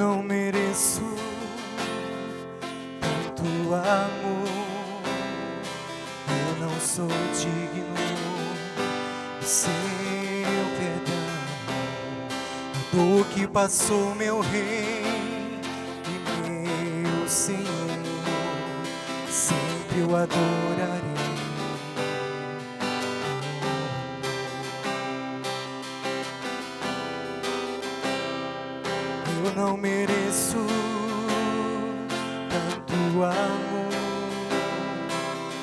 não mereço tanto amor, eu não sou digno do seu perdão. A dor que passou meu Rei e meu Senhor, sempre eu adorarei. Eu não mereço tanto amor,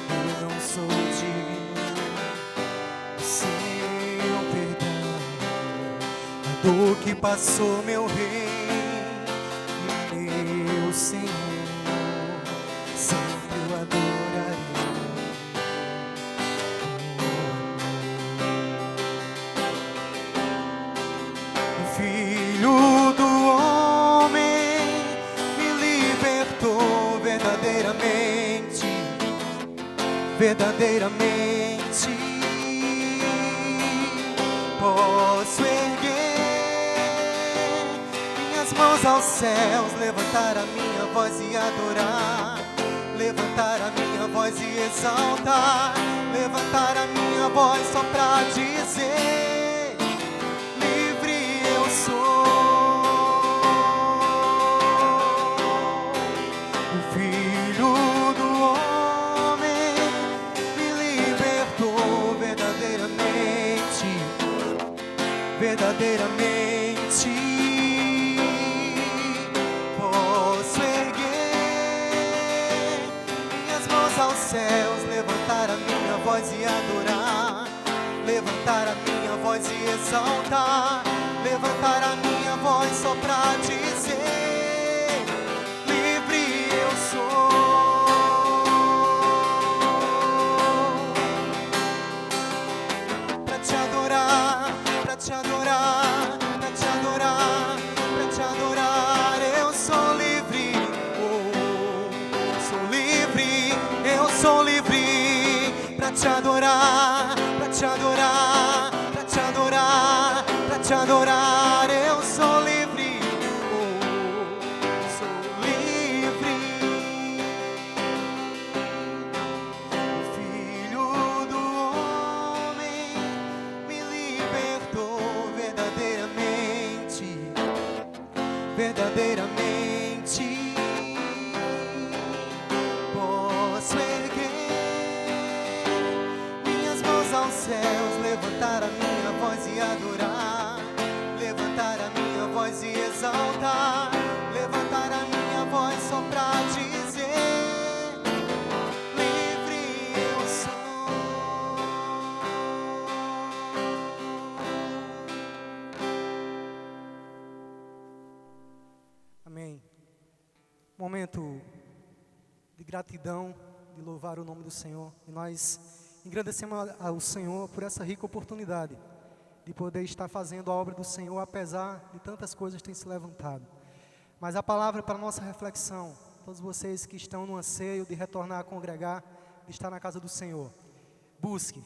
eu não sou digno do seu perdão. A dor que passou meu Rei e meu Senhor, sempre eu adorarei. O Filho do Homem me libertou verdadeiramente, verdadeiramente. Posso erguer minhas mãos aos céus, levantar a minha voz e adorar, levantar a minha voz e exaltar, levantar a minha voz só pra dizer: livre eu sou. O Filho do Homem me libertou verdadeiramente, verdadeiramente. Posso erguer minhas mãos aos céus, levantar a minha voz e adorar, levantar a minha voz e exaltar, levantar a minha voz só pra dizer: livre eu sou. Pra te adorar, pra te adorar, pra te adorar, pra te adorar, eu sou livre, oh, sou livre, eu sou livre. Pra te adorar, pra te adorar, pra te adorar, pra te adorar, eu sou livre, oh, sou livre. O Filho do Homem me libertou verdadeiramente, verdadeiramente. Posso erguer minhas mãos aos céus, levantar a minha voz e adorar, levantar a minha voz e exaltar, levantar a minha voz só pra dizer: livre eu sou. Amém. Momento de gratidão, de louvar o nome do Senhor. E nós agradecemos ao Senhor por essa rica oportunidade de poder estar fazendo a obra do Senhor, apesar de tantas coisas que têm se levantado. Mas a palavra para a nossa reflexão, todos vocês que estão no anseio de retornar a congregar, de estar na casa do Senhor, busque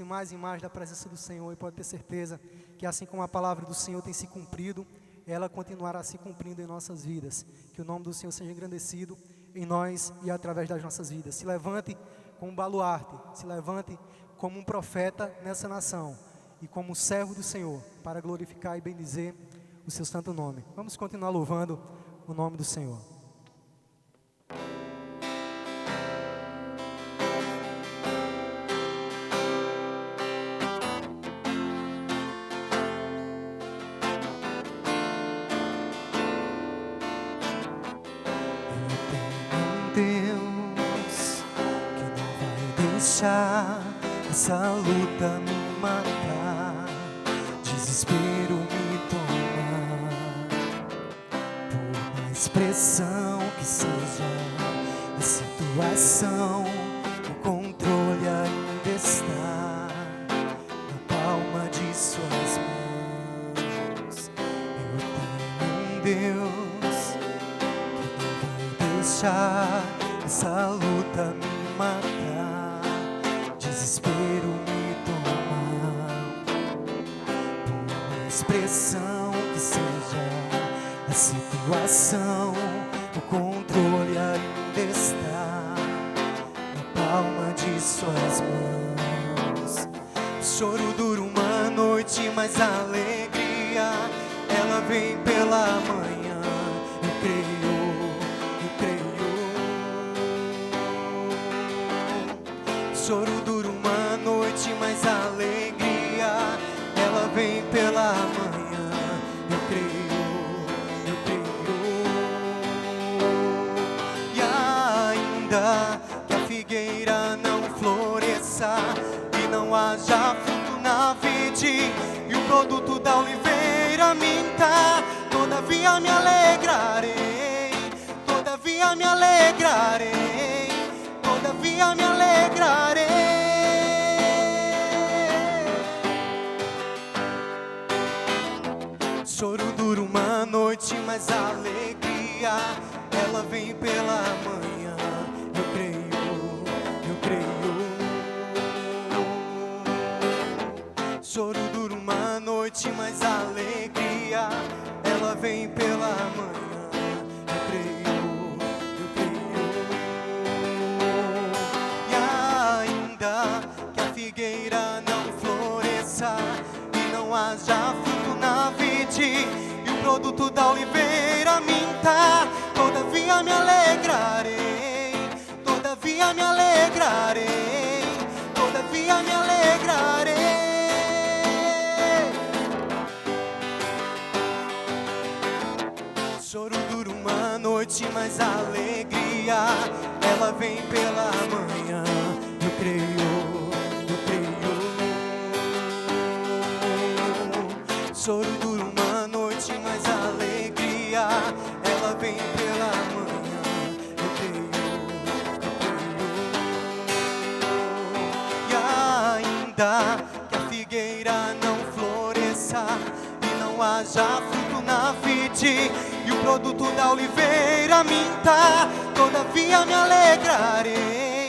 mais e mais da presença do Senhor, e pode ter certeza que assim como a palavra do Senhor tem se cumprido, ela continuará se cumprindo em nossas vidas. Que o nome do Senhor seja engrandecido em nós e através das nossas vidas. Se levante como um baluarte, se levante como um profeta nessa nação e como um servo do Senhor, para glorificar e bendizer o seu santo nome. Vamos continuar louvando o nome do Senhor. Deus que não vai deixar essa luta me matar, desespero me tomar, por mais pressão que seja a situação, o controle ainda está na palma de suas mãos. Eu tenho um Deus que não vai deixar essa luta me matar, desespero me tomar, por mais pressão que seja a da situação. O controle ainda está na palma de suas mãos. O choro dura uma noite, mas a alegria ela vem pela manhã. Eu creio, eu creio. O choro dura uma noite, mas a alegria ela vem pela manhã. Eu creio, eu creio. E ainda que a figueira não floresça e não haja fruto na vide, e o produto da oliveira minta, todavia me alegrarei, todavia me alegrarei, todavia me alegrarei. Choro dura uma noite, mas a alegria ela vem pela manhã. Eu creio, eu creio. Choro dura uma noite, mas a alegria ela vem pela manhã. Eu creio, eu creio. E ainda que a figueira não floresça e não haja fruto na vide, e o produto da oliveira minta, todavia me alegrarei, todavia me alegrarei, todavia me alegrarei. Choro dura uma noite, mas a alegria ela vem pela manhã. Eu creio, eu creio. Choro dura uma noite, mas a alegria ela vem pela manhã. Eu creio, eu creio. E ainda que a figueira não floresça e não haja fruto na vide, e o produto da oliveira minta, todavia me alegrarei,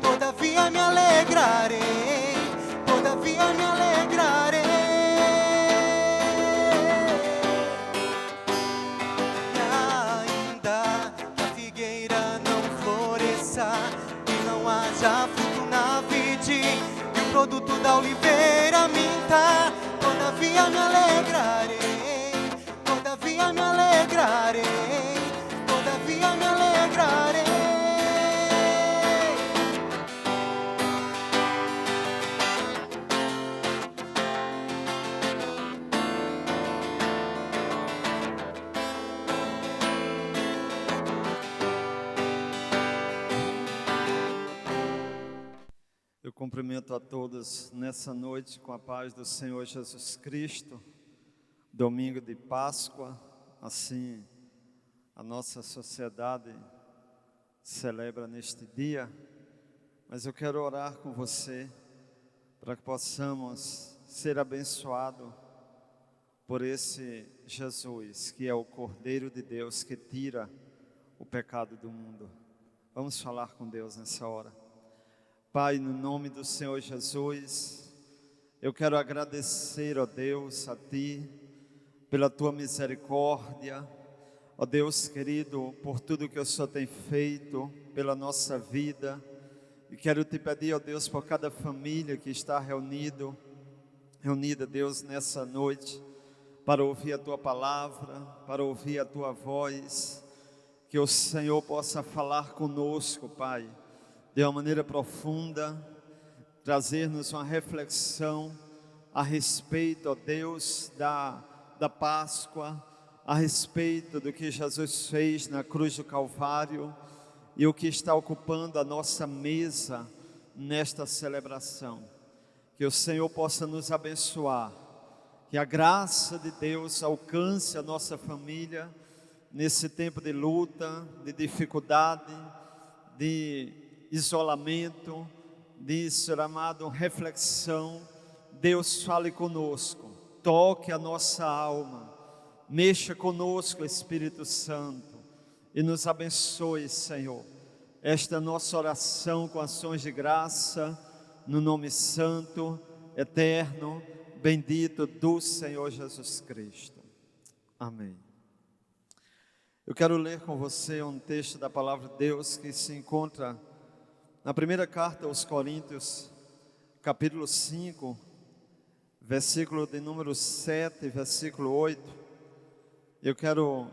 todavia me alegrarei, todavia me alegrarei. E ainda que a figueira não floresça e não haja fruto na vide, e o produto da oliveira minta, todavia me alegrarei, todavia me alegrarei, todavia me alegrarei. Eu cumprimento a todos nessa noite com a paz do Senhor Jesus Cristo. Domingo de Páscoa, assim a nossa sociedade celebra neste dia, mas eu quero orar com você para que possamos ser abençoados por esse Jesus, que é o Cordeiro de Deus que tira o pecado do mundo. Vamos falar com Deus nessa hora. Pai, no nome do Senhor Jesus, eu quero agradecer, ó Deus, a Ti, pela Tua misericórdia, ó Deus querido, por tudo que o Senhor tem feito pela nossa vida. E quero Te pedir, ó Deus, por cada família que está reunida, Deus, nessa noite, para ouvir a Tua palavra, para ouvir a Tua voz, que o Senhor possa falar conosco, Pai, de uma maneira profunda, trazer-nos uma reflexão a respeito, ó Deus, da Páscoa, a respeito do que Jesus fez na cruz do Calvário e o que está ocupando a nossa mesa nesta celebração. Que o Senhor possa nos abençoar, que a graça de Deus alcance a nossa família nesse tempo de luta, de dificuldade, de isolamento, de, Senhor amado, reflexão. Deus fale conosco, toque a nossa alma, mexa conosco, Espírito Santo, e nos abençoe, Senhor. Esta é a nossa oração com ações de graça, no nome santo, eterno, bendito do Senhor Jesus Cristo. Amém. Eu quero ler com você um texto da palavra de Deus que se encontra na primeira carta aos Coríntios, capítulo 5, versículo de número 7, versículo 8. Eu quero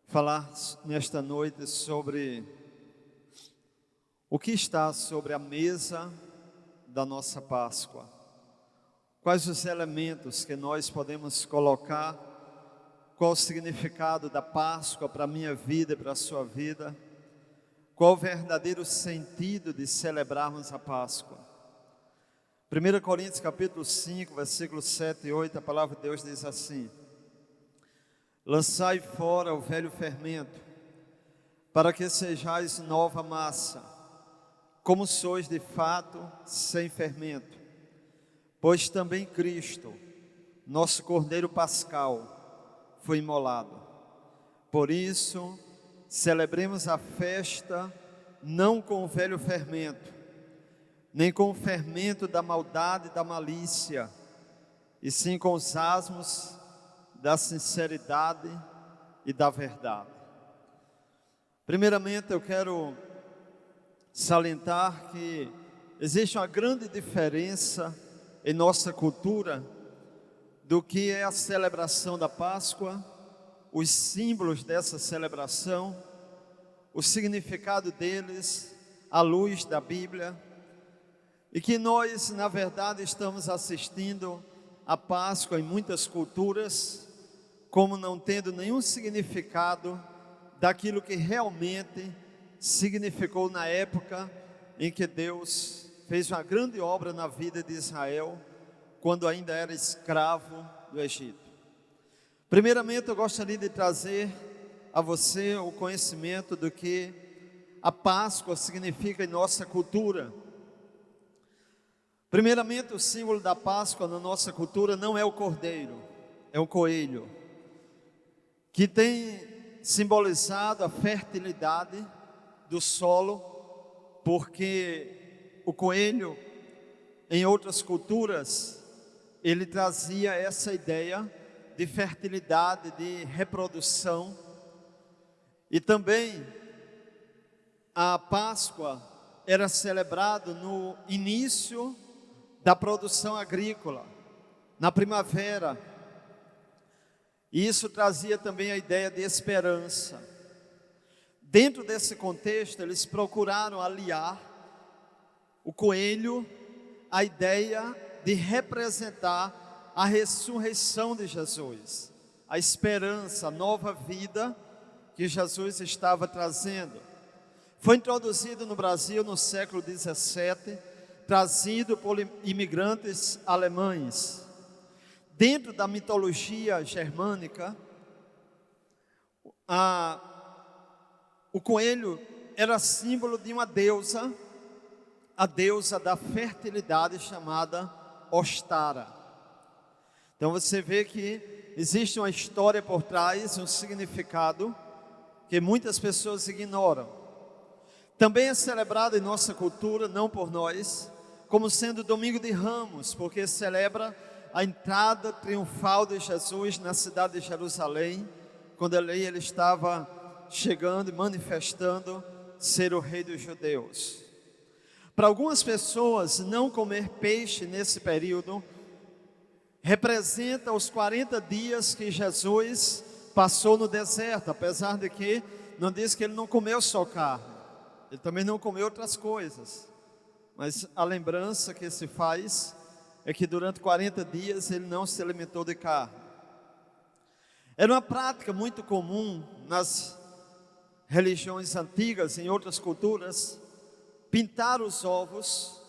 falar nesta noite sobre o que está sobre a mesa da nossa Páscoa. Quais os elementos que nós podemos colocar, qual o significado da Páscoa para a minha vida e para a sua vida, qual o verdadeiro sentido de celebrarmos a Páscoa. 1 Coríntios capítulo 5, versículos 7 e 8, a palavra de Deus diz assim: lançai fora o velho fermento, para que sejais nova massa, como sois de fato sem fermento. Pois também Cristo, nosso Cordeiro Pascal, foi imolado. Por isso, celebremos a festa não com o velho fermento, nem com o fermento da maldade e da malícia, e sim com os asmos da sinceridade e da verdade. Primeiramente, eu quero salientar que existe uma grande diferença em nossa cultura do que é a celebração da Páscoa, os símbolos dessa celebração, o significado deles, à luz da Bíblia, e que nós, na verdade, estamos assistindo a Páscoa em muitas culturas, como não tendo nenhum significado daquilo que realmente significou na época em que Deus fez uma grande obra na vida de Israel, quando ainda era escravo do Egito. Primeiramente, eu gostaria de trazer a você o conhecimento do que a Páscoa significa em nossa cultura. Primeiramente, o símbolo da Páscoa na nossa cultura não é o cordeiro, é o coelho, que tem simbolizado a fertilidade do solo, porque o coelho, em outras culturas, ele trazia essa ideia de fertilidade, de reprodução. E também a Páscoa era celebrada no início da produção agrícola, na primavera. E isso trazia também a ideia de esperança. Dentro desse contexto, eles procuraram aliar o coelho à ideia de representar a ressurreição de Jesus, a esperança, a nova vida que Jesus estava trazendo. Foi introduzido no Brasil no século 17, trazido por imigrantes alemães. Dentro da mitologia germânica, o coelho era símbolo de uma deusa, a deusa da fertilidade chamada Ostara. Então você vê que existe uma história por trás, um significado que muitas pessoas ignoram. Também é celebrado em nossa cultura, não por nós, como sendo Domingo de Ramos, porque celebra a entrada triunfal de Jesus na cidade de Jerusalém, quando ali ele estava chegando e manifestando ser o rei dos judeus. Para algumas pessoas, não comer peixe nesse período representa os 40 dias que Jesus passou no deserto, apesar de que não diz que ele não comeu só carne, ele também não comeu outras coisas, mas a lembrança que se faz é que durante 40 dias ele não se alimentou de carne. Era uma prática muito comum nas religiões antigas, em outras culturas, pintar os ovos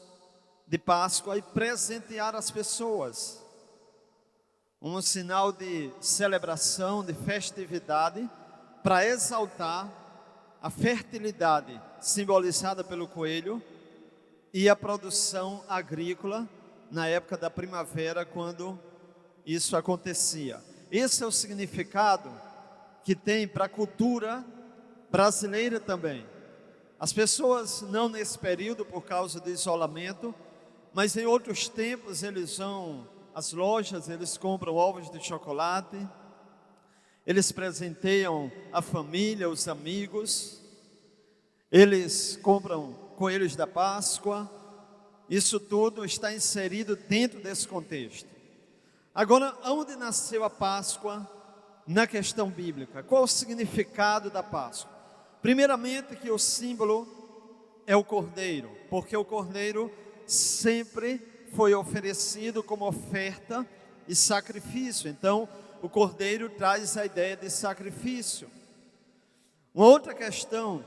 de Páscoa e presentear as pessoas, um sinal de celebração, de festividade, para exaltar a fertilidade simbolizada pelo coelho e a produção agrícola na época da primavera, quando isso acontecia. Esse é o significado que tem para a cultura brasileira também. As pessoas, não nesse período por causa do isolamento, mas em outros tempos eles vão às lojas, eles compram ovos de chocolate, eles presenteiam a família, os amigos, eles compram coelhos da Páscoa. Isso tudo está inserido dentro desse contexto. Agora, onde nasceu a Páscoa na questão bíblica? Qual o significado da Páscoa? Primeiramente, que o símbolo é o cordeiro, porque o cordeiro sempre foi oferecido como oferta e sacrifício. Então, o cordeiro traz a ideia de sacrifício. Uma outra questão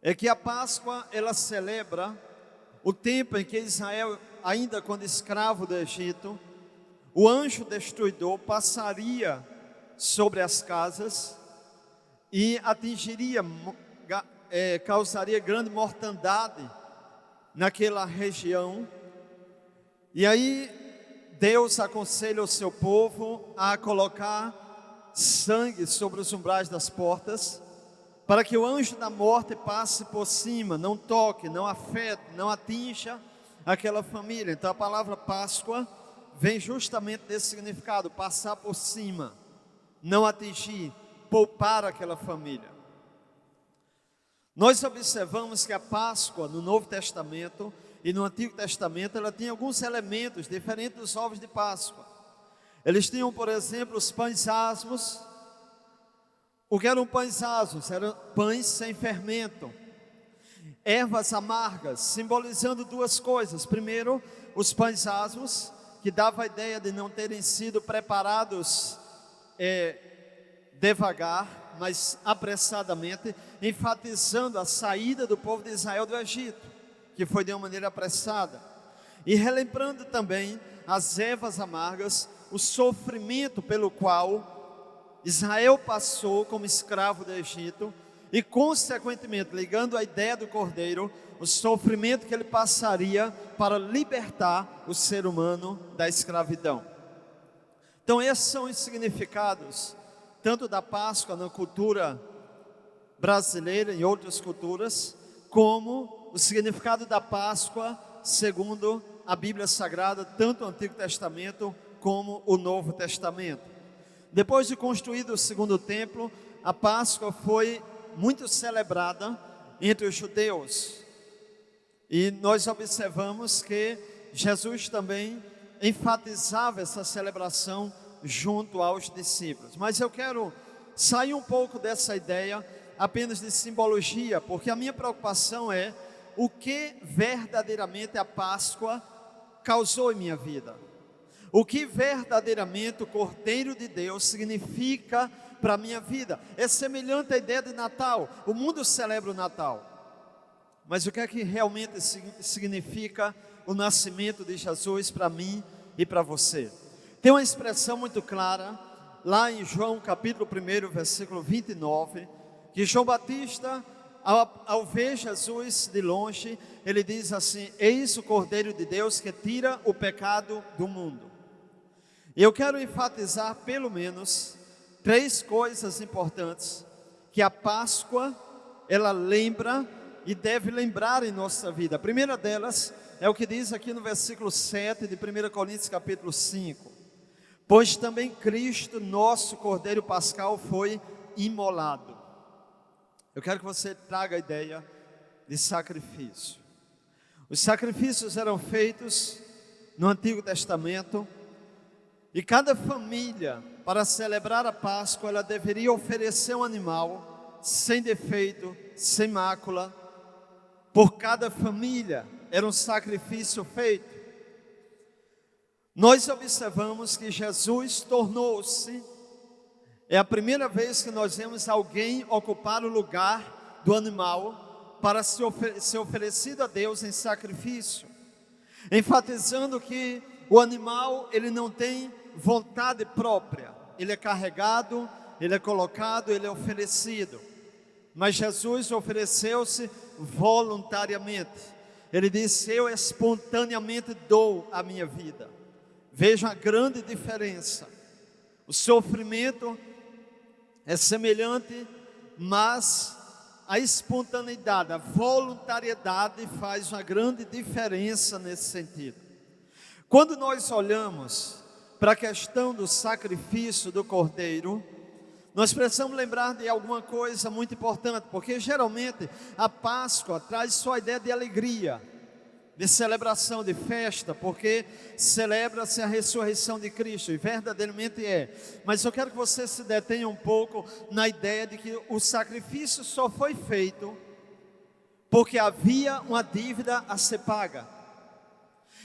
é que a Páscoa, ela celebra o tempo em que Israel, ainda quando escravo do Egito, o anjo destruidor passaria sobre as casas e causaria grande mortandade naquela região. E aí Deus aconselha o seu povo a colocar sangue sobre os umbrais das portas, para que o anjo da morte passe por cima, não toque, não afete, não atinja aquela família. Então a palavra Páscoa vem justamente desse significado: passar por cima, não atingir, poupar aquela família. Nós observamos que a Páscoa no Novo Testamento e no Antigo Testamento, ela tinha alguns elementos diferentes dos ovos de Páscoa. Eles tinham, por exemplo, os pães asmos. O que eram pães asmos? Eram pães sem fermento. Ervas amargas, simbolizando duas coisas. Primeiro, os pães asmos, que dava a ideia de não terem sido preparados devagar, mas apressadamente, enfatizando a saída do povo de Israel do Egito, que foi de uma maneira apressada. E relembrando também as ervas amargas, o sofrimento pelo qual Israel passou como escravo do Egito, e consequentemente, ligando a ideia do cordeiro, o sofrimento que ele passaria para libertar o ser humano da escravidão. Então esses são os significados, tanto da Páscoa na cultura brasileira e em outras culturas, como o significado da Páscoa segundo a Bíblia Sagrada, tanto o Antigo Testamento como o Novo Testamento. Depois de construído o segundo templo, a Páscoa foi muito celebrada entre os judeus. E nós observamos que Jesus também enfatizava essa celebração junto aos discípulos. Mas eu quero sair um pouco dessa ideia apenas de simbologia, porque a minha preocupação é o que verdadeiramente a Páscoa causou em minha vida. O que verdadeiramente o Cordeiro de Deus significa para a minha vida. É semelhante à ideia de Natal. O mundo celebra o Natal. Mas o que é que realmente significa o nascimento de Jesus para mim e para você? Tem uma expressão muito clara, lá em João capítulo 1, versículo 29, que João Batista, ao ver Jesus de longe, ele diz assim: eis o Cordeiro de Deus que tira o pecado do mundo. E eu quero enfatizar pelo menos 3 coisas importantes que a Páscoa, ela lembra e deve lembrar em nossa vida. A primeira delas é o que diz aqui no versículo 7 de 1 Coríntios capítulo 5. Pois também Cristo, nosso Cordeiro Pascal, foi imolado. Eu quero que você traga a ideia de sacrifício. Os sacrifícios eram feitos no Antigo Testamento, e cada família, para celebrar a Páscoa, ela deveria oferecer um animal sem defeito, sem mácula. Por cada família era um sacrifício feito. Nós observamos que Jesus tornou-se, é a primeira vez que nós vemos alguém ocupar o lugar do animal para ser oferecido a Deus em sacrifício, enfatizando que o animal, ele não tem vontade própria, ele é carregado, ele é colocado, ele é oferecido. Mas Jesus ofereceu-se voluntariamente. Ele disse: eu espontaneamente dou a minha vida. Veja a grande diferença. O sofrimento é semelhante, mas a espontaneidade, a voluntariedade faz uma grande diferença nesse sentido. Quando nós olhamos para a questão do sacrifício do cordeiro, nós precisamos lembrar de alguma coisa muito importante, porque geralmente a Páscoa traz só a ideia de alegria, de celebração, de festa, porque celebra-se a ressurreição de Cristo, e verdadeiramente é. Mas eu quero que você se detenha um pouco na ideia de que o sacrifício só foi feito porque havia uma dívida a ser paga.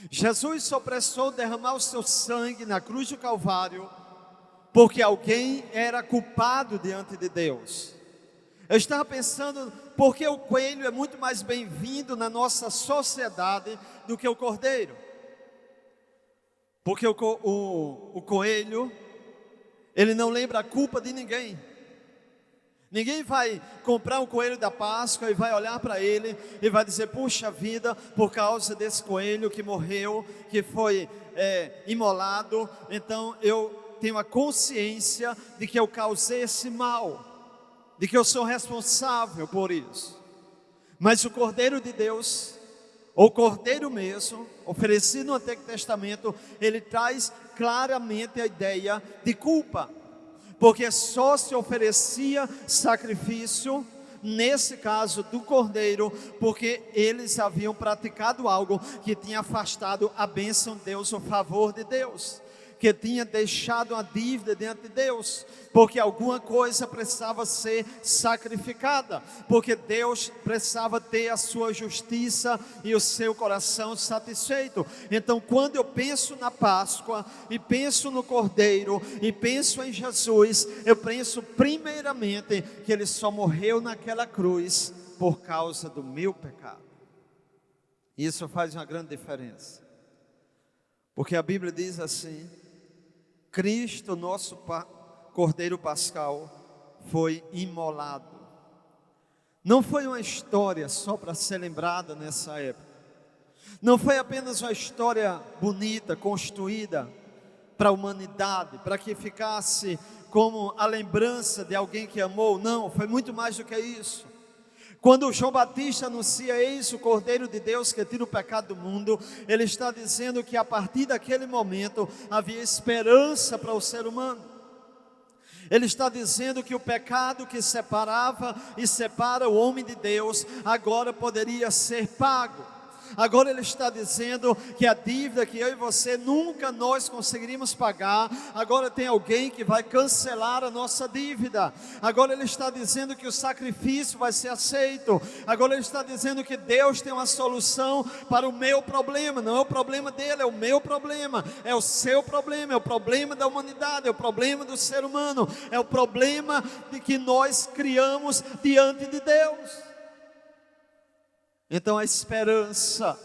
Jesus só precisou derramar o seu sangue na cruz do Calvário porque alguém era culpado diante de Deus. Eu estava pensando, porque o coelho é muito mais bem-vindo na nossa sociedade do que o cordeiro? Porque o coelho, ele não lembra a culpa de ninguém. Ninguém vai comprar um coelho da Páscoa e vai olhar para ele e vai dizer: puxa vida, por causa desse coelho que morreu, que foi imolado, então eu tenho a consciência de que eu causei esse mal, de que eu sou responsável por isso. Mas o Cordeiro de Deus, ou Cordeiro mesmo, oferecido no Antigo Testamento, ele traz claramente a ideia de culpa, porque só se oferecia sacrifício, nesse caso do Cordeiro, porque eles haviam praticado algo que tinha afastado a bênção de Deus, o favor de Deus, que tinha deixado uma dívida diante de Deus, porque alguma coisa precisava ser sacrificada, porque Deus precisava ter a sua justiça e o seu coração satisfeito. Então, quando eu penso na Páscoa, e penso no Cordeiro, e penso em Jesus, eu penso primeiramente que Ele só morreu naquela cruz por causa do meu pecado. Isso faz uma grande diferença, porque a Bíblia diz assim: Cristo, nosso Cordeiro Pascal, foi imolado. Não foi uma história só para ser lembrada nessa época. Não foi apenas uma história bonita, construída para a humanidade, para que ficasse como a lembrança de alguém que amou. Não, foi muito mais do que isso. Quando João Batista anuncia: eis o Cordeiro de Deus que tira o pecado do mundo, ele está dizendo que a partir daquele momento havia esperança para o ser humano. Ele está dizendo que o pecado que separava e separa o homem de Deus agora poderia ser pago. Agora ele está dizendo que a dívida que eu e você nunca nós conseguiríamos pagar, agora tem alguém que vai cancelar a nossa dívida. Agora ele está dizendo que o sacrifício vai ser aceito. Agora ele está dizendo que Deus tem uma solução para o meu problema. Não é o problema dele, é o meu problema, é o seu problema, é o problema da humanidade, é o problema do ser humano, é o problema de que nós criamos diante de Deus. Então a esperança,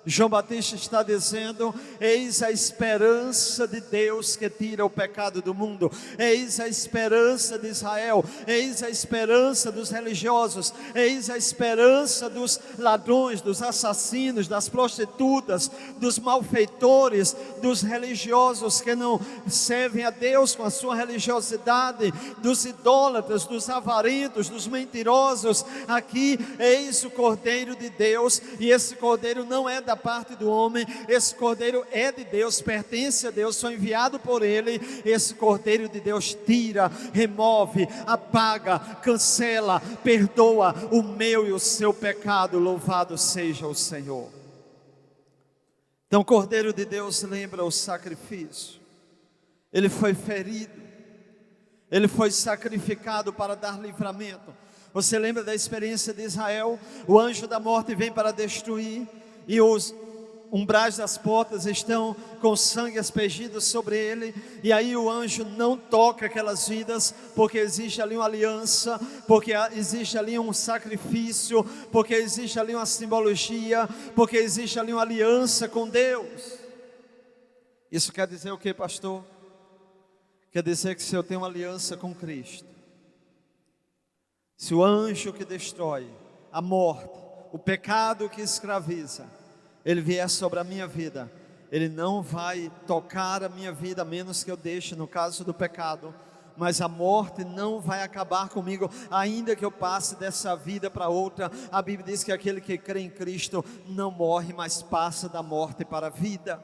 João Batista está dizendo: eis a esperança de Deus que tira o pecado do mundo, eis a esperança de Israel, eis a esperança dos religiosos, eis a esperança dos ladrões, dos assassinos, das prostitutas, dos malfeitores, dos religiosos que não servem a Deus com a sua religiosidade, dos idólatras, dos avarentos, dos mentirosos. Aqui, eis o Cordeiro de Deus, e esse Cordeiro não é da parte do homem, esse Cordeiro é de Deus, pertence a Deus, foi enviado por Ele. Esse Cordeiro de Deus tira, remove, apaga, cancela, perdoa o meu e o seu pecado. Louvado seja o Senhor. Então o Cordeiro de Deus lembra o sacrifício. Ele foi ferido, ele foi sacrificado para dar livramento. Você lembra da experiência de Israel? O anjo da morte vem para destruir, e os umbrais das portas estão com sangue aspergido sobre ele, e aí o anjo não toca aquelas vidas, porque existe ali uma aliança, porque existe ali um sacrifício, porque existe ali uma simbologia, porque existe ali uma aliança com Deus. Isso quer dizer o que, pastor? Quer dizer que se eu tenho uma aliança com Cristo, se o anjo que destrói, a morte, o pecado que escraviza, ele vier sobre a minha vida, ele não vai tocar a minha vida, a menos que eu deixe, no caso do pecado, mas a morte não vai acabar comigo, ainda que eu passe dessa vida para outra. A Bíblia diz que aquele que crê em Cristo não morre, mas passa da morte para a vida.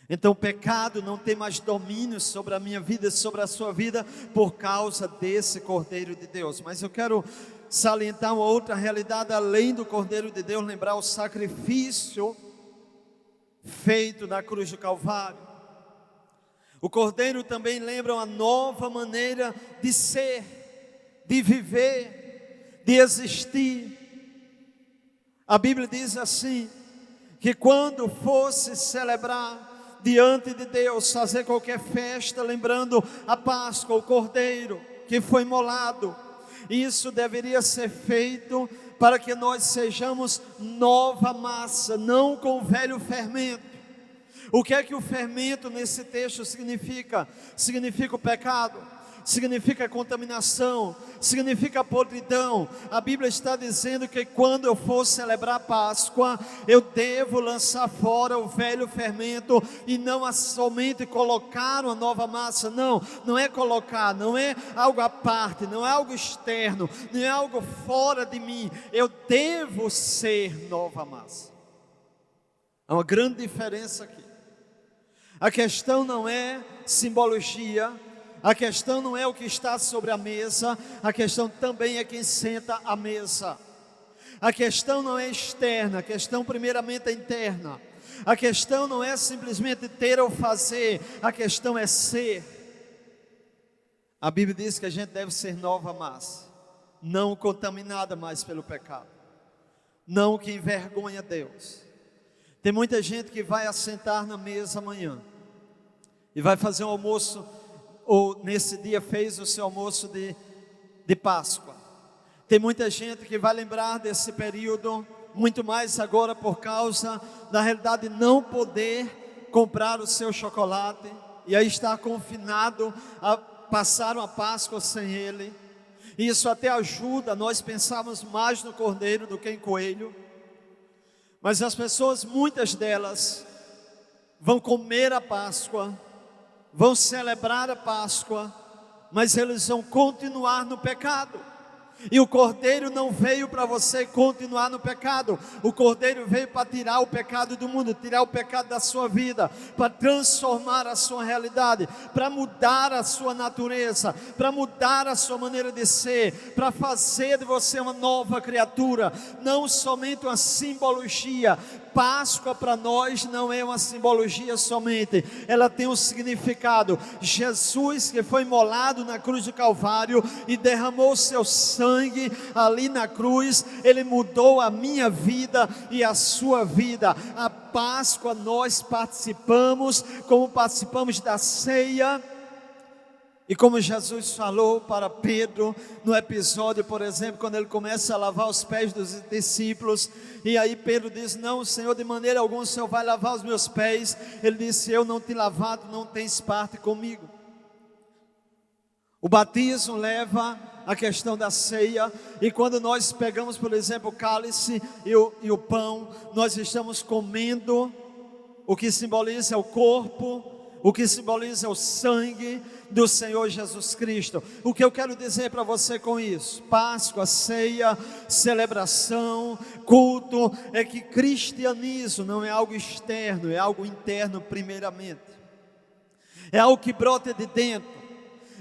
Então o pecado não tem mais domínio sobre a minha vida, sobre a sua vida, por causa desse Cordeiro de Deus. Mas eu quero salientar uma outra realidade além do Cordeiro de Deus, lembrar o sacrifício feito na cruz do Calvário. O Cordeiro também lembra uma nova maneira de ser, de viver, de existir. A Bíblia diz assim, que quando fosse celebrar diante de Deus, fazer qualquer festa, lembrando a Páscoa, o Cordeiro que foi imolado, isso deveria ser feito para que nós sejamos nova massa, não com o velho fermento. O que é que o fermento nesse texto significa? Significa o pecado, significa contaminação, significa podridão. A Bíblia está dizendo que quando eu for celebrar a Páscoa, eu devo lançar fora o velho fermento e não somente colocar uma nova massa. Não é colocar, não é algo à parte, não é algo externo, não é algo fora de mim. Eu devo ser nova massa. Há uma grande diferença aqui. A questão não é simbologia, a questão não é o que está sobre a mesa, a questão também é quem senta à mesa. A questão não é externa, a questão primeiramente é interna. A questão não é simplesmente ter ou fazer, a questão é ser. A Bíblia diz que a gente deve ser nova massa, não contaminada mais pelo pecado, não que envergonha Deus. Tem muita gente que vai assentar na mesa amanhã e vai fazer um almoço, ou nesse dia fez o seu almoço de Páscoa. Tem muita gente que vai lembrar desse período, muito mais agora por causa da realidade de não poder comprar o seu chocolate, e aí está confinado a passar uma Páscoa sem ele. Isso até ajuda nós pensarmos mais no cordeiro do que em coelho. Mas as pessoas, muitas delas, vão comer a Páscoa, vão celebrar a Páscoa, mas eles vão continuar no pecado. E o Cordeiro não veio para você continuar no pecado. O Cordeiro veio para tirar o pecado do mundo, tirar o pecado da sua vida, para transformar a sua realidade, para mudar a sua natureza, para mudar a sua maneira de ser, para fazer de você uma nova criatura, não somente uma simbologia. Páscoa para nós não é uma simbologia somente, ela tem um significado. Jesus, que foi imolado na cruz do Calvário e derramou seu sangue ali na cruz, ele mudou a minha vida e a sua vida. A Páscoa nós participamos, como participamos da ceia. E como Jesus falou para Pedro, no episódio, por exemplo, quando ele começa a lavar os pés dos discípulos, e aí Pedro diz, não, Senhor, de maneira alguma o Senhor vai lavar os meus pés. Ele disse, eu não te lavado, não tens parte comigo. O batismo leva a questão da ceia, e quando nós pegamos, por exemplo, o cálice e o pão, nós estamos comendo o que simboliza o corpo, o que simboliza o sangue do Senhor Jesus Cristo. O que eu quero dizer para você com isso? Páscoa, ceia, celebração, culto, é que cristianismo não é algo externo, é algo interno primeiramente. É algo que brota de dentro.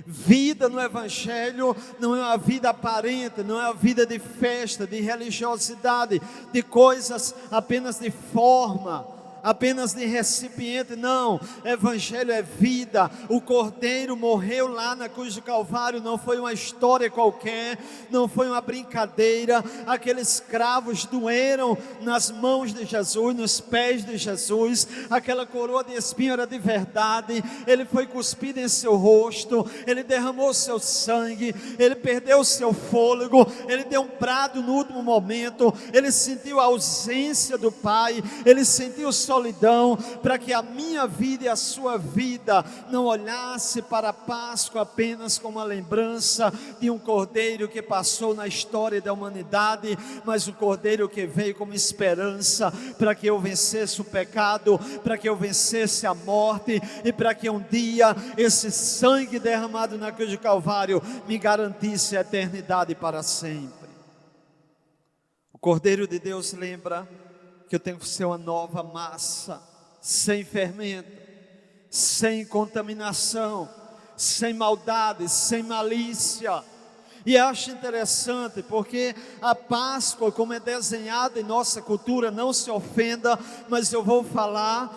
Vida no Evangelho não é uma vida aparente, não é uma vida de festa, de religiosidade, de coisas apenas de forma, apenas de recipiente. Não, Evangelho é vida. O Cordeiro morreu lá na cruz do Calvário, não foi uma história qualquer, não foi uma brincadeira. Aqueles cravos doeram nas mãos de Jesus, nos pés de Jesus, aquela coroa de espinho era de verdade, ele foi cuspido em seu rosto, ele derramou seu sangue, ele perdeu seu fôlego, ele deu um brado no último momento, ele sentiu a ausência do Pai, ele sentiu solidão, para que a minha vida e a sua vida não olhasse para a Páscoa apenas como uma lembrança de um Cordeiro que passou na história da humanidade, mas o Cordeiro que veio como esperança, para que eu vencesse o pecado, para que eu vencesse a morte, e para que um dia esse sangue derramado na cruz do Calvário me garantisse a eternidade para sempre. O Cordeiro de Deus lembra que eu tenho que ser uma nova massa, sem fermento, sem contaminação, sem maldade, sem malícia. E eu acho interessante porque a Páscoa, como é desenhada em nossa cultura, não se ofenda, mas eu vou falar,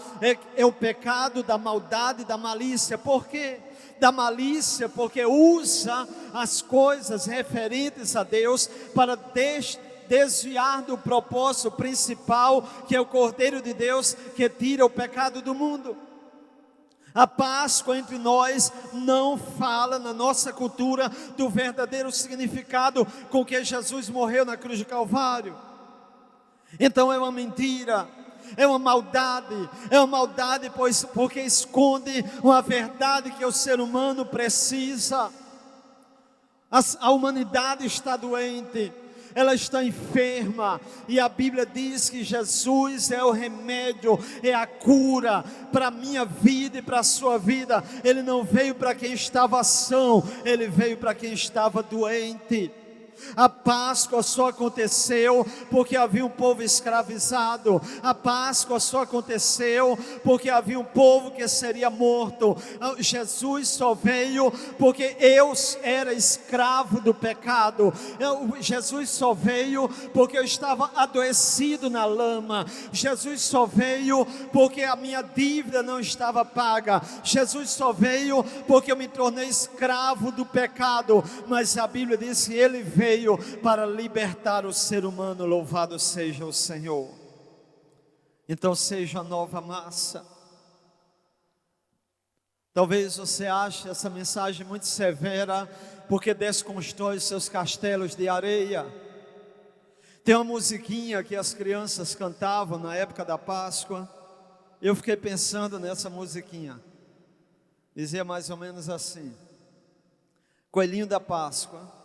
é o pecado da maldade e da malícia. Por quê? Da malícia, porque usa as coisas referentes a Deus para desviar do propósito principal, que é o Cordeiro de Deus, que tira o pecado do mundo. A Páscoa entre nós não fala na nossa cultura do verdadeiro significado com que Jesus morreu na cruz do Calvário. Então é uma mentira, é uma maldade, porque esconde uma verdade que o ser humano precisa. A humanidade está doente, ela está enferma, e a Bíblia diz que Jesus é o remédio, é a cura para a minha vida e para a sua vida. Ele não veio para quem estava são, ele veio para quem estava doente. A Páscoa só aconteceu porque havia um povo escravizado. A Páscoa só aconteceu porque havia um povo que seria morto. Jesus só veio porque eu era escravo do pecado. Jesus só veio porque eu estava adoecido na lama. Jesus só veio porque a minha dívida não estava paga. Jesus só veio porque eu me tornei escravo do pecado. Mas a Bíblia diz que Ele veio para libertar o ser humano. Louvado seja o Senhor. Então seja a nova massa. Talvez você ache essa mensagem muito severa, porque desconstrói seus castelos de areia. Tem uma musiquinha que as crianças cantavam na época da Páscoa. Eu fiquei pensando nessa musiquinha. Dizia mais ou menos assim: coelhinho da Páscoa,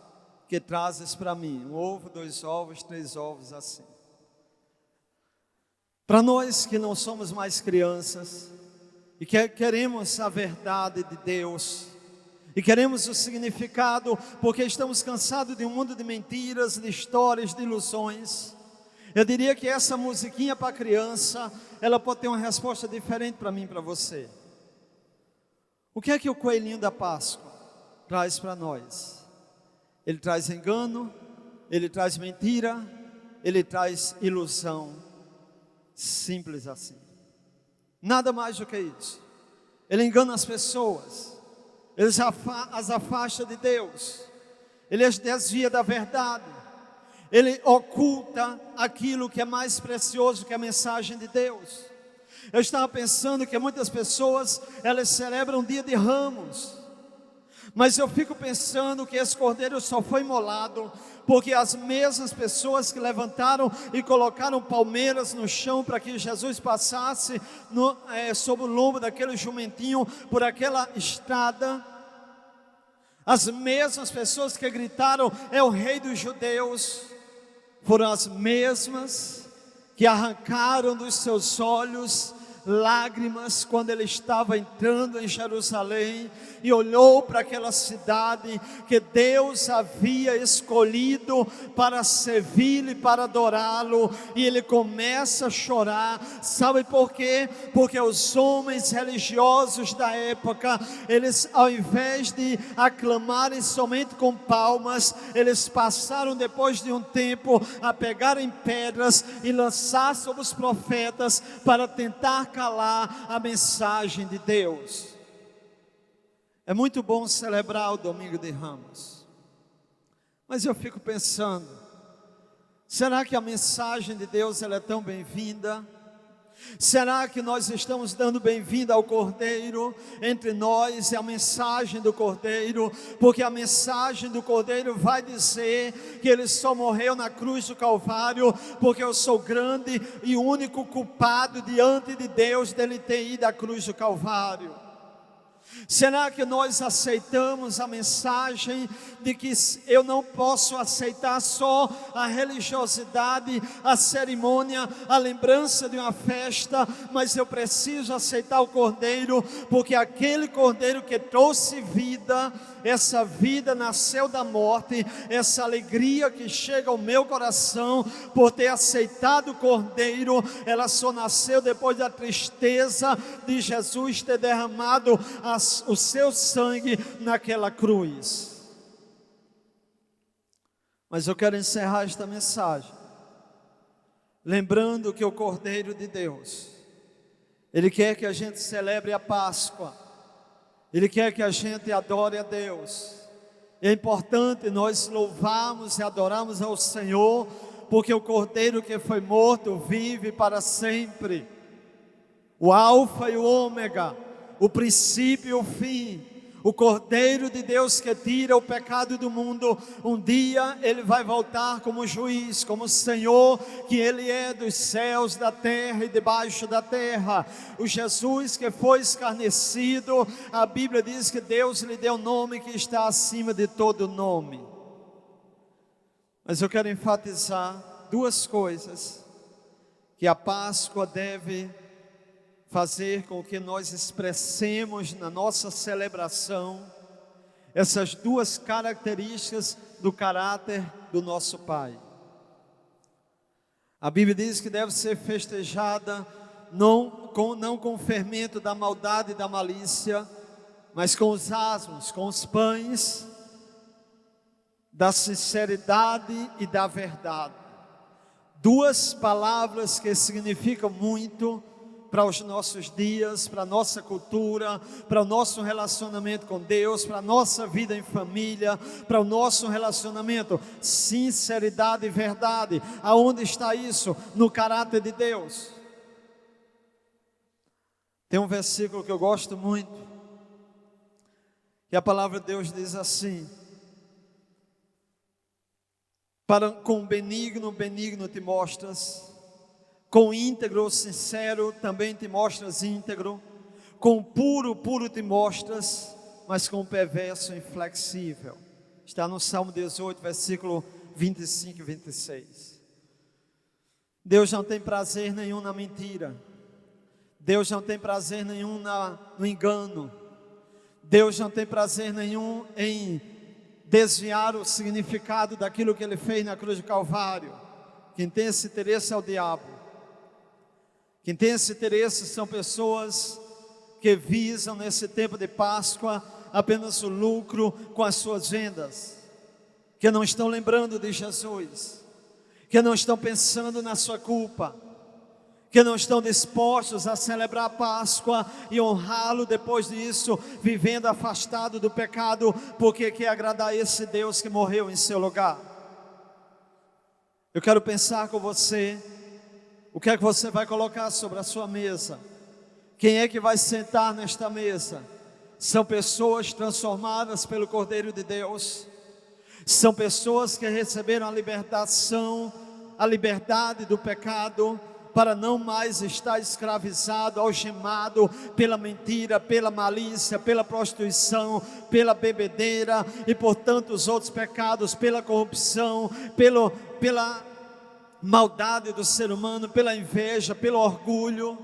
que trazes para mim 1 ovo, 2 ovos, 3 ovos, assim. Para nós que não somos mais crianças e que queremos a verdade de Deus e queremos o significado, porque estamos cansados de um mundo de mentiras, de histórias, de ilusões, eu diria que essa musiquinha para criança, ela pode ter uma resposta diferente para mim e para você. O que é que o coelhinho da Páscoa traz para nós? Ele traz engano, ele traz mentira, ele traz ilusão. Simples assim. Nada mais do que isso. Ele engana as pessoas, ele as afasta de Deus, ele as desvia da verdade, ele oculta aquilo que é mais precioso que a mensagem de Deus. Eu estava pensando que muitas pessoas, elas celebram o dia de Ramos, mas eu fico pensando que esse cordeiro só foi imolado porque as mesmas pessoas que levantaram e colocaram palmeiras no chão para que Jesus passasse sob o lombo daquele jumentinho por aquela estrada, as mesmas pessoas que gritaram: é o rei dos judeus, foram as mesmas que arrancaram dos seus olhos lágrimas quando ele estava entrando em Jerusalém e olhou para aquela cidade que Deus havia escolhido para servi-lo e para adorá-lo, e ele começa a chorar. Sabe por quê? Porque os homens religiosos da época, eles, ao invés de aclamarem somente com palmas, eles passaram depois de um tempo a pegarem pedras e lançar sobre os profetas para tentar calar a mensagem de Deus. É muito bom celebrar o Domingo de Ramos, mas eu fico pensando, será que a mensagem de Deus ela é tão bem-vinda? Será que nós estamos dando bem-vinda ao Cordeiro entre nós e a mensagem do Cordeiro? Porque a mensagem do Cordeiro vai dizer que Ele só morreu na cruz do Calvário porque eu sou grande e único culpado diante de Deus dele ter ido à cruz do Calvário. Será que nós aceitamos a mensagem de que eu não posso aceitar só a religiosidade, a cerimônia, a lembrança de uma festa, mas eu preciso aceitar o Cordeiro, porque aquele Cordeiro que trouxe vida, essa vida nasceu da morte, essa alegria que chega ao meu coração por ter aceitado o Cordeiro, ela só nasceu depois da tristeza de Jesus ter derramado o seu sangue naquela cruz. Mas eu quero encerrar esta mensagem lembrando que o Cordeiro de Deus, Ele quer que a gente celebre a Páscoa, Ele quer que a gente adore a Deus. É importante nós louvarmos e adorarmos ao Senhor, porque o Cordeiro que foi morto vive para sempre. O Alfa e o Ômega, o princípio e o fim, o Cordeiro de Deus que tira o pecado do mundo. Um dia Ele vai voltar como juiz, como Senhor, que Ele é dos céus, da terra e debaixo da terra. O Jesus que foi escarnecido, a Bíblia diz que Deus lhe deu um nome que está acima de todo nome. Mas eu quero enfatizar duas coisas que a Páscoa deve fazer com que nós expressemos na nossa celebração, essas duas características do caráter do nosso Pai. A Bíblia diz que deve ser festejada não com o fermento da maldade e da malícia, mas com os asmos, com os pães da sinceridade e da verdade. Duas palavras que significam muito para os nossos dias, para a nossa cultura, para o nosso relacionamento com Deus, para a nossa vida em família, para o nosso relacionamento. Sinceridade e verdade. Aonde está isso? No caráter de Deus. Tem um versículo que eu gosto muito, que a palavra de Deus diz assim: com benigno, benigno te mostras, com íntegro, sincero, também te mostras íntegro, com puro, puro te mostras, mas com perverso, inflexível. Está no Salmo 18, versículo 25 e 26. Deus não tem prazer nenhum na mentira, Deus não tem prazer nenhum no engano, Deus não tem prazer nenhum em desviar o significado daquilo que Ele fez na cruz do Calvário. Quem tem esse interesse é o diabo. Quem tem esse interesse são pessoas que visam nesse tempo de Páscoa apenas o lucro com as suas vendas, que não estão lembrando de Jesus, que não estão pensando na sua culpa, que não estão dispostos a celebrar a Páscoa e honrá-lo depois disso, vivendo afastado do pecado, porque quer agradar a esse Deus que morreu em seu lugar. Eu quero pensar com você, o que é que você vai colocar sobre a sua mesa? Quem é que vai sentar nesta mesa? São pessoas transformadas pelo Cordeiro de Deus, são pessoas que receberam a libertação, a liberdade do pecado, para não mais estar escravizado, algemado pela mentira, pela malícia, pela prostituição, pela bebedeira e por tantos outros pecados, pela corrupção, pela maldade do ser humano, pela inveja, pelo orgulho.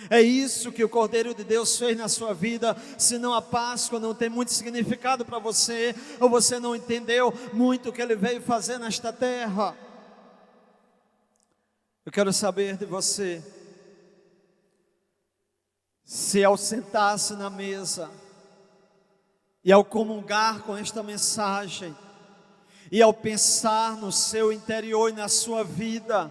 É isso que o Cordeiro de Deus fez na sua vida. Senão a Páscoa não tem muito significado para você, ou você não entendeu muito o que Ele veio fazer nesta terra. Eu quero saber de você, se ao sentar-se na mesa e ao comungar com esta mensagem, e ao pensar no seu interior e na sua vida,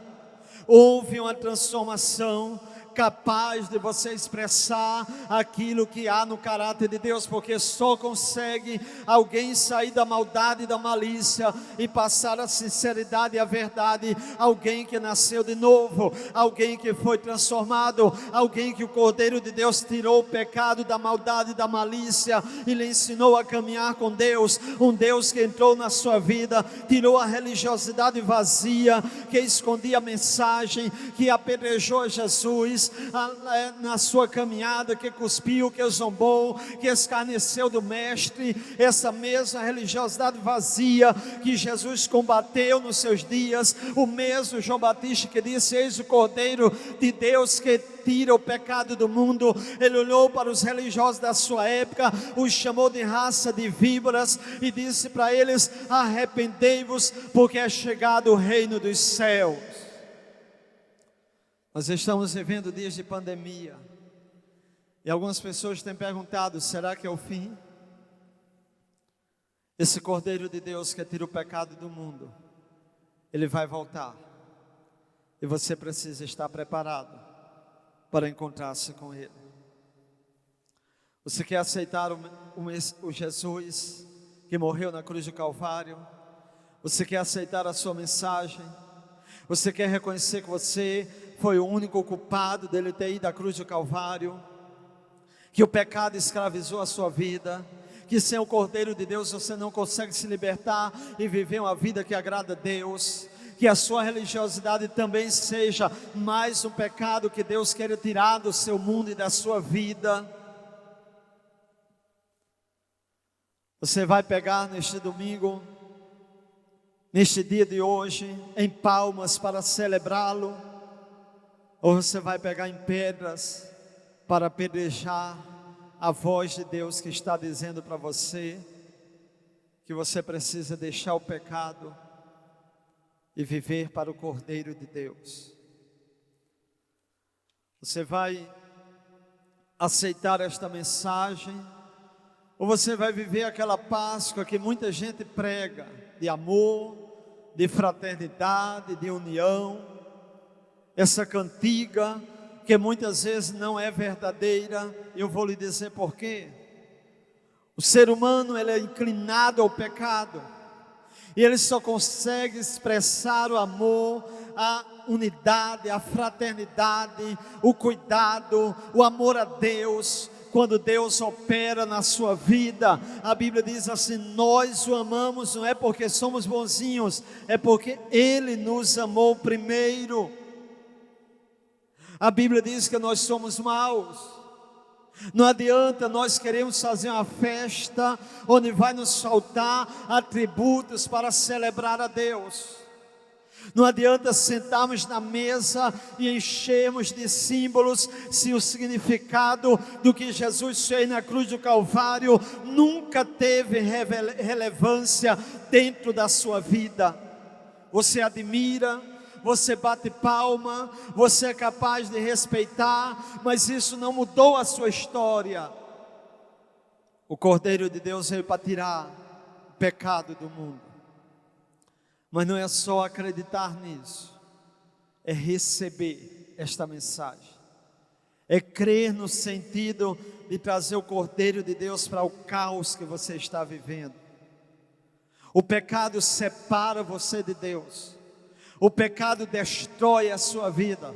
houve uma transformação capaz de você expressar aquilo que há no caráter de Deus, porque só consegue alguém sair da maldade e da malícia e passar a sinceridade e a verdade, alguém que nasceu de novo, alguém que foi transformado, alguém que o Cordeiro de Deus tirou o pecado da maldade e da malícia e lhe ensinou a caminhar com Deus, um Deus que entrou na sua vida, tirou a religiosidade vazia, que escondia a mensagem, que apedrejou Jesus, Jesus na sua caminhada, que cuspiu, que zombou, que escarneceu do Mestre, essa mesma religiosidade vazia que Jesus combateu nos seus dias, o mesmo João Batista que disse: eis o Cordeiro de Deus que tira o pecado do mundo. Ele olhou para os religiosos da sua época, os chamou de raça de víboras e disse para eles: arrependei-vos, porque é chegado o reino dos céus. Nós estamos vivendo dias de pandemia, e algumas pessoas têm perguntado: será que é o fim? Esse Cordeiro de Deus que tira o pecado do mundo, ele vai voltar, e você precisa estar preparado para encontrar-se com ele. Você quer aceitar o Jesus que morreu na cruz do Calvário? Você quer aceitar a sua mensagem? Você quer reconhecer que você foi o único culpado dele ter ido à cruz do Calvário? Que o pecado escravizou a sua vida? Que sem o Cordeiro de Deus você não consegue se libertar e viver uma vida que agrada a Deus? Que a sua religiosidade também seja mais um pecado que Deus quer tirar do seu mundo e da sua vida? Você vai pegar neste domingo, neste dia de hoje, em palmas para celebrá-lo? Ou você vai pegar em pedras para apedrejar a voz de Deus que está dizendo para você que você precisa deixar o pecado e viver para o Cordeiro de Deus? Você vai aceitar esta mensagem, ou você vai viver aquela Páscoa que muita gente prega, de amor, de fraternidade, de união, essa cantiga que muitas vezes não é verdadeira? Eu vou lhe dizer por quê. O ser humano, ele é inclinado ao pecado, e ele só consegue expressar o amor, a unidade, a fraternidade, o cuidado, o amor a Deus, quando Deus opera na sua vida. A Bíblia diz assim: nós o amamos não é porque somos bonzinhos, é porque Ele nos amou primeiro. A Bíblia diz que nós somos maus. Não adianta nós queremos fazer uma festa onde vai nos faltar atributos para celebrar a Deus. Não adianta sentarmos na mesa e enchermos de símbolos se o significado do que Jesus fez na cruz do Calvário nunca teve relevância dentro da sua vida. Você admira, você bate palma, você é capaz de respeitar, mas isso não mudou a sua história. O Cordeiro de Deus veio para tirar o pecado do mundo. Mas não é só acreditar nisso, é receber esta mensagem, é crer no sentido de trazer o Cordeiro de Deus para o caos que você está vivendo. O pecado separa você de Deus, o pecado destrói a sua vida,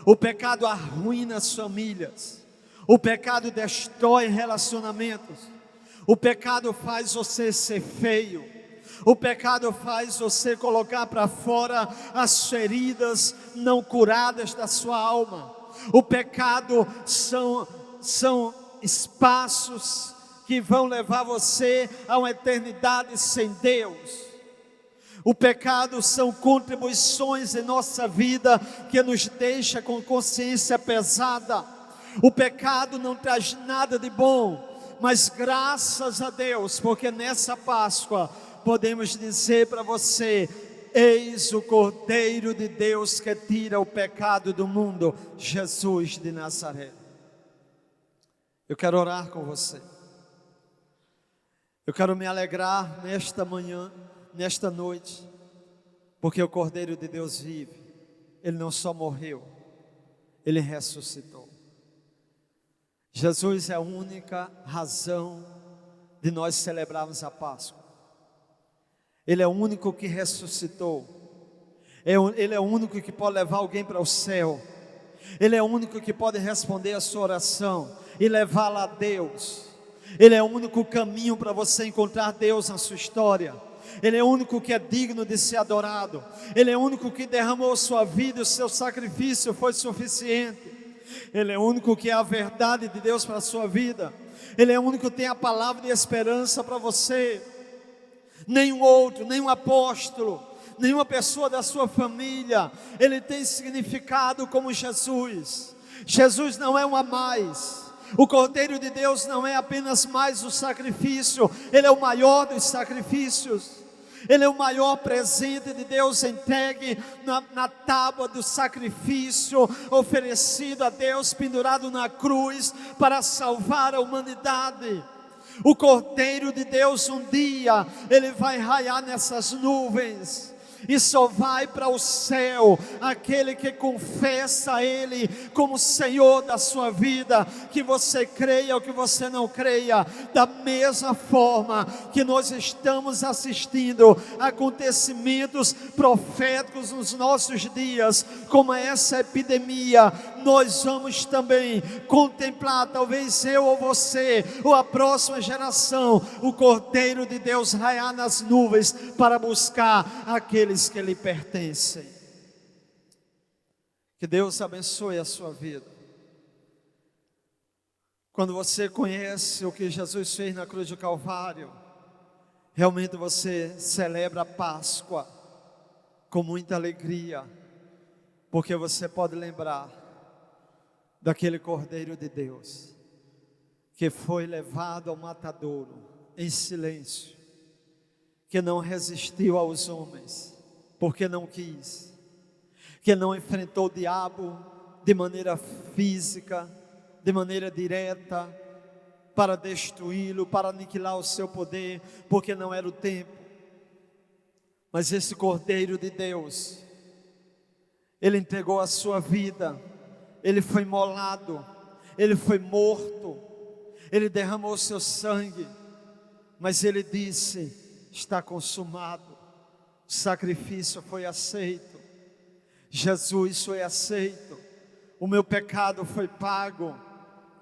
o pecado arruína as famílias, o pecado destrói relacionamentos, o pecado faz você ser feio, o pecado faz você colocar para fora as feridas não curadas da sua alma. O pecado são espaços que vão levar você a uma eternidade sem Deus. O pecado são contribuições em nossa vida que nos deixa com consciência pesada. O pecado não traz nada de bom, mas graças a Deus, porque nessa Páscoa podemos dizer para você: eis o Cordeiro de Deus que tira o pecado do mundo, Jesus de Nazaré. Eu quero orar com você. Eu quero me alegrar nesta manhã, nesta noite, porque o Cordeiro de Deus vive. Ele não só morreu, Ele ressuscitou. Jesus é a única razão de nós celebrarmos a Páscoa. Ele é o único que ressuscitou. Ele é o único que pode levar alguém para o céu. Ele é o único que pode responder a sua oração e levá-la a Deus. Ele é o único caminho para você encontrar Deus na sua história. Ele é o único que é digno de ser adorado. Ele é o único que derramou sua vida e o seu sacrifício foi suficiente. Ele é o único que é a verdade de Deus para a sua vida. Ele é o único que tem a palavra de esperança para você. Nenhum outro, nenhum apóstolo, nenhuma pessoa da sua família, ele tem significado como Jesus. Jesus não é um a mais. O Cordeiro de Deus não é apenas mais o sacrifício, ele é o maior dos sacrifícios. Ele é o maior presente de Deus entregue na tábua do sacrifício oferecido a Deus, pendurado na cruz para salvar a humanidade. O Cordeiro de Deus um dia, ele vai raiar nessas nuvens, e só vai para o céu aquele que confessa Ele como Senhor da sua vida, que você creia ou que você não creia. Da mesma forma que nós estamos assistindo acontecimentos proféticos nos nossos dias, como essa epidemia, nós vamos também contemplar, talvez eu ou você, ou a próxima geração, o Cordeiro de Deus raiar nas nuvens para buscar aqueles que lhe pertencem. Que Deus abençoe a sua vida. Quando você conhece o que Jesus fez na cruz do Calvário, realmente você celebra a Páscoa com muita alegria, porque você pode lembrar daquele Cordeiro de Deus que foi levado ao matadouro em silêncio, que não resistiu aos homens porque não quis, que não enfrentou o diabo de maneira física, de maneira direta, para destruí-lo, para aniquilar o seu poder, porque não era o tempo. Mas esse Cordeiro de Deus, ele entregou a sua vida, ele foi imolado, ele foi morto, ele derramou o seu sangue, mas ele disse: está consumado. O sacrifício foi aceito, Jesus foi aceito, o meu pecado foi pago,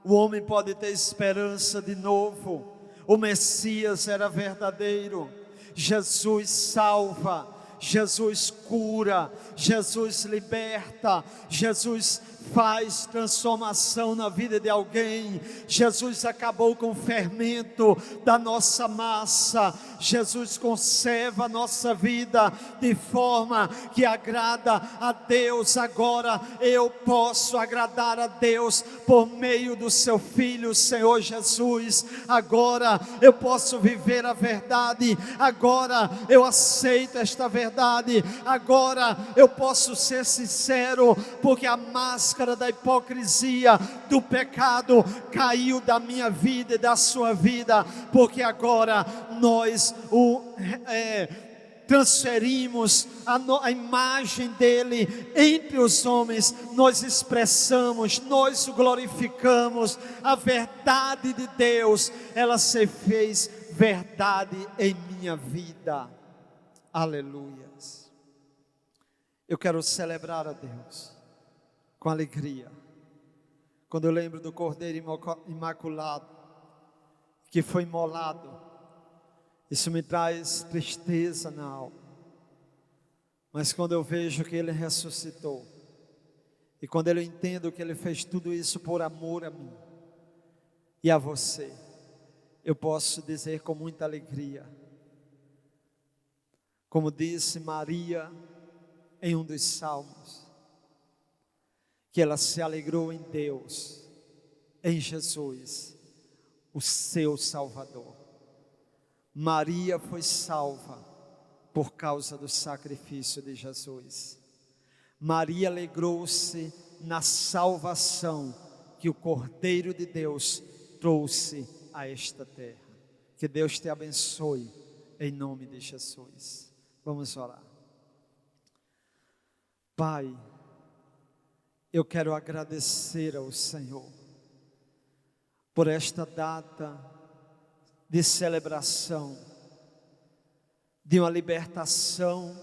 o homem pode ter esperança de novo, o Messias era verdadeiro, Jesus salva, Jesus cura, Jesus liberta, Jesus faz transformação na vida de alguém. Jesus acabou com o fermento da nossa massa. Jesus conserva a nossa vida de forma que agrada a Deus. Agora eu posso agradar a Deus por meio do seu Filho, Senhor Jesus. Agora eu posso viver a verdade. Agora eu aceito esta verdade. Agora eu posso ser sincero, porque a máscara da hipocrisia, do pecado caiu da minha vida e da sua vida, porque agora nós transferimos a imagem dele entre os homens, nós expressamos, nós o glorificamos. A verdade de Deus, ela se fez verdade em minha vida. Aleluias. Eu quero celebrar a Deus com alegria, quando eu lembro do Cordeiro Imaculado, que foi imolado. Isso me traz tristeza na alma, mas quando eu vejo que Ele ressuscitou, e quando eu entendo que Ele fez tudo isso por amor a mim e a você, eu posso dizer com muita alegria, como disse Maria em um dos salmos, que ela se alegrou em Deus, em Jesus, o seu Salvador. Maria foi salva por causa do sacrifício de Jesus. Maria alegrou-se na salvação que o Cordeiro de Deus trouxe a esta terra. Que Deus te abençoe em nome de Jesus. Vamos orar. Pai, eu quero agradecer ao Senhor por esta data de celebração, de uma libertação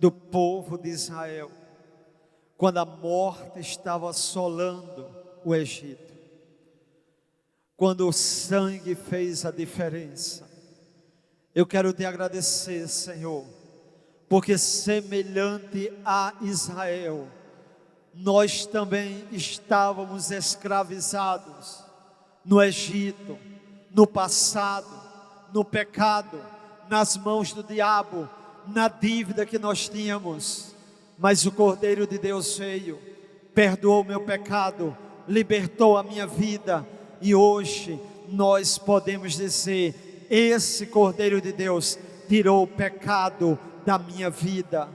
do povo de Israel, quando a morte estava assolando o Egito, quando o sangue fez a diferença. Eu quero te agradecer, Senhor, porque semelhante a Israel, nós também estávamos escravizados no Egito, no passado, no pecado, nas mãos do diabo, na dívida que nós tínhamos. Mas o Cordeiro de Deus veio, perdoou o meu pecado, libertou a minha vida, e hoje nós podemos dizer: esse Cordeiro de Deus tirou o pecado da minha vida,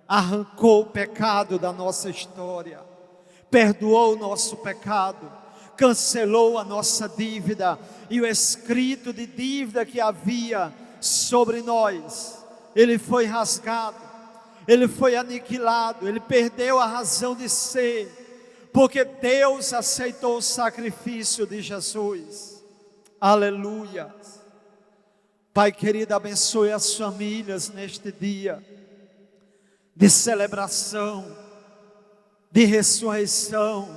arrancou o pecado da nossa história, perdoou o nosso pecado, cancelou a nossa dívida, e o escrito de dívida que havia sobre nós, ele foi rasgado, ele foi aniquilado, ele perdeu a razão de ser, porque Deus aceitou o sacrifício de Jesus. Aleluia. Pai querido, abençoe as famílias neste dia de celebração, de ressurreição.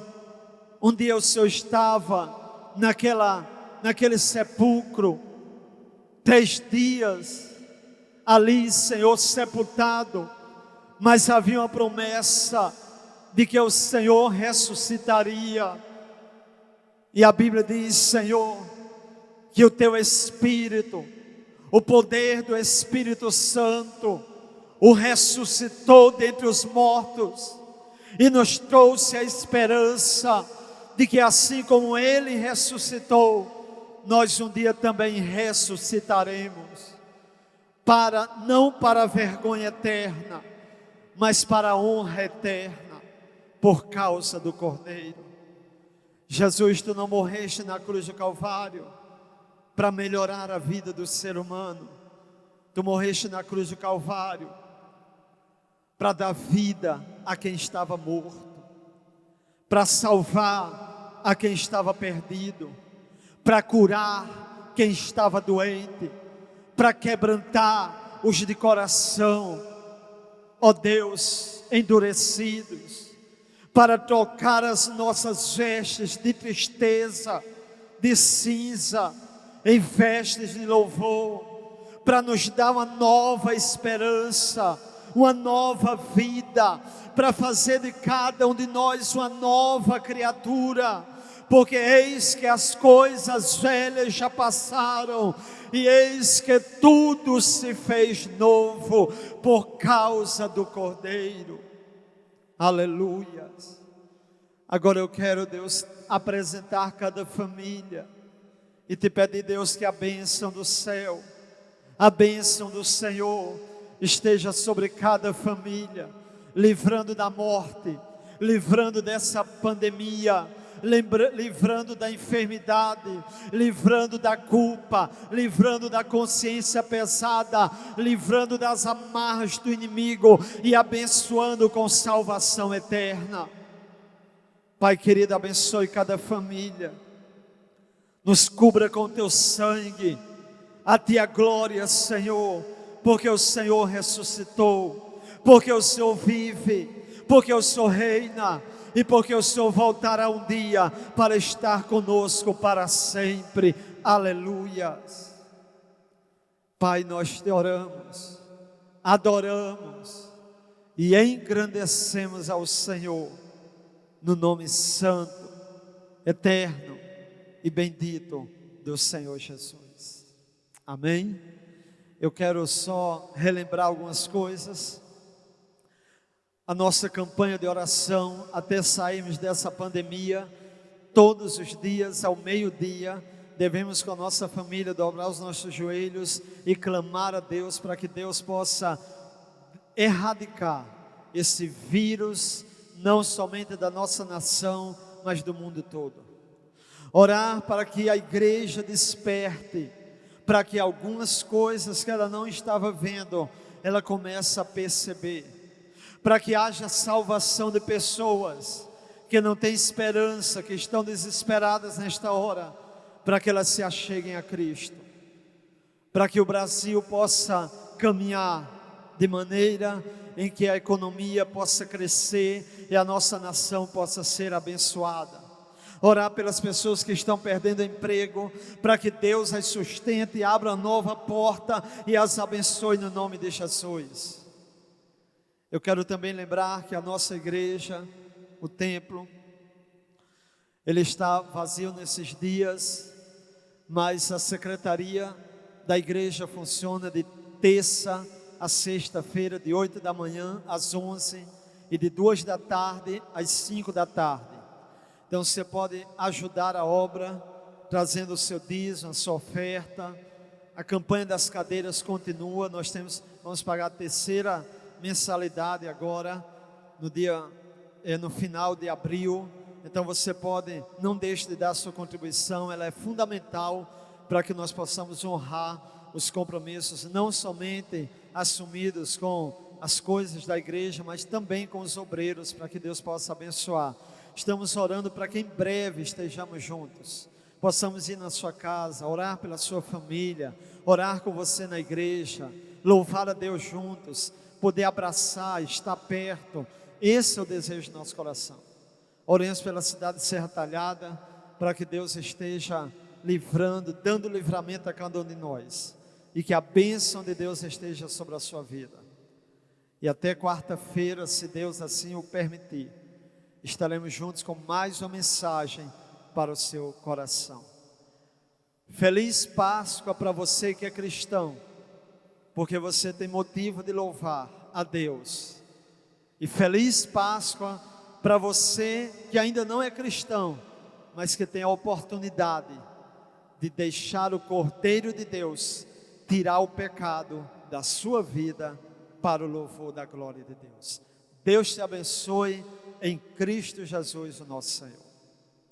Um dia o Senhor estava naquele sepulcro, 3 dias ali, Senhor, sepultado, mas havia uma promessa de que o Senhor ressuscitaria. E a Bíblia diz, Senhor, que o teu Espírito, o poder do Espírito Santo, o ressuscitou dentre os mortos e nos trouxe a esperança de que assim como Ele ressuscitou, nós um dia também ressuscitaremos, não para a vergonha eterna, mas para a honra eterna, por causa do Cordeiro. Jesus, tu não morreste na cruz do Calvário para melhorar a vida do ser humano, tu morreste na cruz do Calvário para dar vida a quem estava morto, para salvar a quem estava perdido, para curar quem estava doente, para quebrantar os de coração, ó Deus, endurecidos, para trocar as nossas vestes de tristeza, de cinza, em vestes de louvor, para nos dar uma nova esperança, uma nova vida, para fazer de cada um de nós uma nova criatura, porque eis que as coisas velhas já passaram, e eis que tudo se fez novo, por causa do Cordeiro. Aleluia. Agora eu quero, Deus, apresentar cada família, e te pedir, Deus, que a bênção do céu, a bênção do Senhor esteja sobre cada família, livrando da morte, livrando dessa pandemia, livrando da enfermidade, livrando da culpa, livrando da consciência pesada, livrando das amarras do inimigo e abençoando com salvação eterna. Pai querido, abençoe cada família, nos cubra com teu sangue, a ti a glória, Senhor, porque o Senhor ressuscitou, porque o Senhor vive, porque o Senhor reina, e porque o Senhor voltará um dia para estar conosco para sempre. Aleluia. Pai, nós te oramos, adoramos e engrandecemos ao Senhor, no nome santo, eterno e bendito do Senhor Jesus. Amém? Eu quero só relembrar algumas coisas. A nossa campanha de oração até sairmos dessa pandemia, todos os dias ao meio-dia, devemos com a nossa família dobrar os nossos joelhos e clamar a Deus para que Deus possa erradicar esse vírus, não somente da nossa nação, mas do mundo todo. Orar para que a igreja desperte, para que algumas coisas que ela não estava vendo, ela comece a perceber, para que haja salvação de pessoas que não têm esperança, que estão desesperadas nesta hora, para que elas se acheguem a Cristo, para que o Brasil possa caminhar de maneira em que a economia possa crescer e a nossa nação possa ser abençoada. Orar pelas pessoas que estão perdendo emprego, para que Deus as sustente e abra nova porta e as abençoe no nome de Jesus. Eu quero também lembrar que a nossa igreja o templo. Ele está vazio nesses dias, mas a secretaria da igreja funciona de terça a sexta-feira, de 8 da manhã às 11 e de 2 da tarde às 5 da tarde. Então você pode ajudar a obra, trazendo o seu dízimo, a sua oferta. A campanha das cadeiras continua, vamos pagar a terceira mensalidade agora, no final de abril. Então você não deixe de dar a sua contribuição, ela é fundamental para que nós possamos honrar os compromissos, não somente assumidos com as coisas da igreja, mas também com os obreiros, para que Deus possa abençoar. Estamos orando para que em breve estejamos juntos, possamos ir na sua casa, orar pela sua família, orar com você na igreja, louvar a Deus juntos, poder abraçar, estar perto. Esse é o desejo do nosso coração. Oremos pela cidade de Serra Talhada, para que Deus esteja livrando, dando livramento a cada um de nós, e que a bênção de Deus esteja sobre a sua vida. E até quarta-feira, se Deus assim o permitir, estaremos juntos com mais uma mensagem para o seu coração. Feliz Páscoa para você que é cristão, porque você tem motivo de louvar a Deus. E feliz Páscoa para você que ainda não é cristão, mas que tem a oportunidade de deixar o Cordeiro de Deus tirar o pecado da sua vida para o louvor da glória de Deus. Deus te abençoe em Cristo Jesus, o nosso Senhor.